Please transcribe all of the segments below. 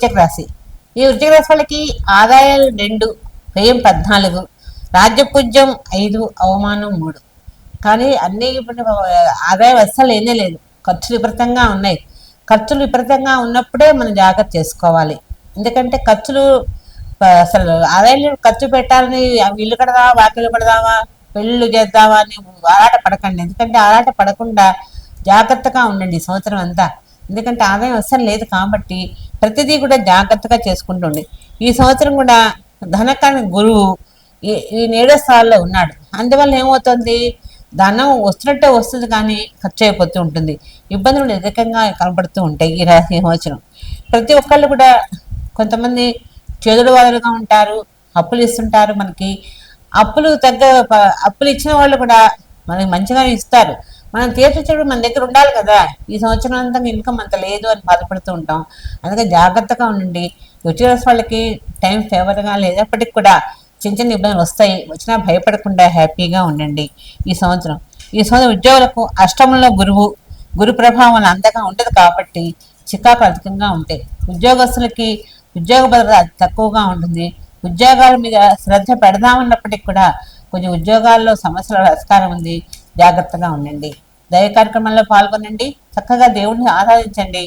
వృశ్చిక రాశి. ఈ వృశ్చిక రాశి వాళ్ళకి ఆదాయాలు 2, వ్యయం 14, రాజ్యపూజ్యం 5, అవమానం 3. కానీ అన్ని ఇప్పుడు ఆదాయం అస్సలు ఏమీ లేదు, ఖర్చులు విపరీతంగా ఉన్నాయి. ఖర్చులు విపరీతంగా ఉన్నప్పుడే మనం జాగ్రత్త చేసుకోవాలి. ఎందుకంటే ఖర్చులు అసలు ఆదాయం ఖర్చు పెట్టాలని ఇల్లు కడదామా, వాకిలు కడదామా, పెళ్ళిళ్ళు చేద్దామా అని ఆరాట పడకండి. ఎందుకంటే ఆరాట పడకుండా జాగ్రత్తగా ఉండండి ఈ సంవత్సరం అంతా. ఎందుకంటే ఆదాయం అస్సలు లేదు కాబట్టి ప్రతిదీ కూడా జాగ్రత్తగా చేసుకుంటుండే. ఈ సంవత్సరం కూడా ధనకాని గురువు ఈ 7వ స్థానంలో ఉన్నాడు. అందువల్ల ఏమవుతుంది, ధనం వస్తున్నట్టే వస్తుంది కానీ ఖర్చు అయిపోతూ ఉంటుంది. ఇబ్బందులు అధికంగా కనబడుతూ ఉంటాయి ఈ సంవత్సరం. ప్రతి ఒక్కళ్ళు కూడా కొంతమంది చేదుడు వాదులుగా ఉంటారు, అప్పులు ఇస్తుంటారు. మనకి అప్పులు ఇచ్చిన వాళ్ళు కూడా మనకి మంచిగానే ఇస్తారు. మనం తీర్చేటప్పుడు మన దగ్గర ఉండాలి కదా. ఈ సంవత్సరం అంతా ఇన్కమ్ అంత లేదు అని బాధపడుతూ ఉంటాం. అందుకే జాగ్రత్తగా ఉండండి. వృశ్చిక రాశి వాళ్ళకి టైం ఫేవర్గా లేనప్పటికి కూడా చిన్న చిన్న ఇబ్బందులు వస్తాయి, వచ్చినా భయపడకుండా హ్యాపీగా ఉండండి ఈ సంవత్సరం. ఈ సంవత్సరం ఉద్యోగులకు అష్టమంలో గురు ప్రభావం అంతగా ఉండదు కాబట్టి చికాకు అధికంగా ఉంటాయి. ఉద్యోగస్తులకి ఉద్యోగ భద్రత తక్కువగా ఉంటుంది. ఉద్యోగాల మీద శ్రద్ధ పెడదామన్నప్పటికీ కూడా కొంచెం ఉద్యోగాల్లో సమస్యల ఆస్కారం ఉంది, జాగ్రత్తగా ఉండండి. దైవ కార్యక్రమంలో పాల్గొనండి, చక్కగా దేవుడిని ఆరాధించండి.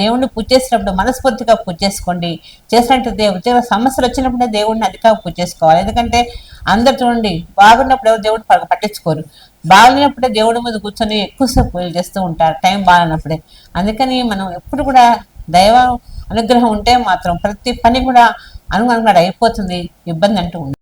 దేవుడిని పూజ చేసినప్పుడు మనస్ఫూర్తిగా పూజ చేసుకోండి. చేసినట్టు ఉద్యోగ సమస్యలు వచ్చినప్పుడే దేవుడిని అధికంగా పూజ చేసుకోవాలి. ఎందుకంటే అందరు చూడండి, బాగున్నప్పుడు ఎవరు దేవుడిని పట్టించుకోరు, బాగున్నప్పుడే దేవుడి మీద కూర్చొని ఎక్కువసేపు పూజలు చేస్తూ ఉంటారు టైం బాగున్నప్పుడే. అందుకని మనం ఎప్పుడు కూడా దైవ అనుగ్రహం ఉంటే మాత్రం ప్రతి పని కూడా అనుగుణంగా అయిపోతుంది, ఇబ్బంది అంటూ ఉంది.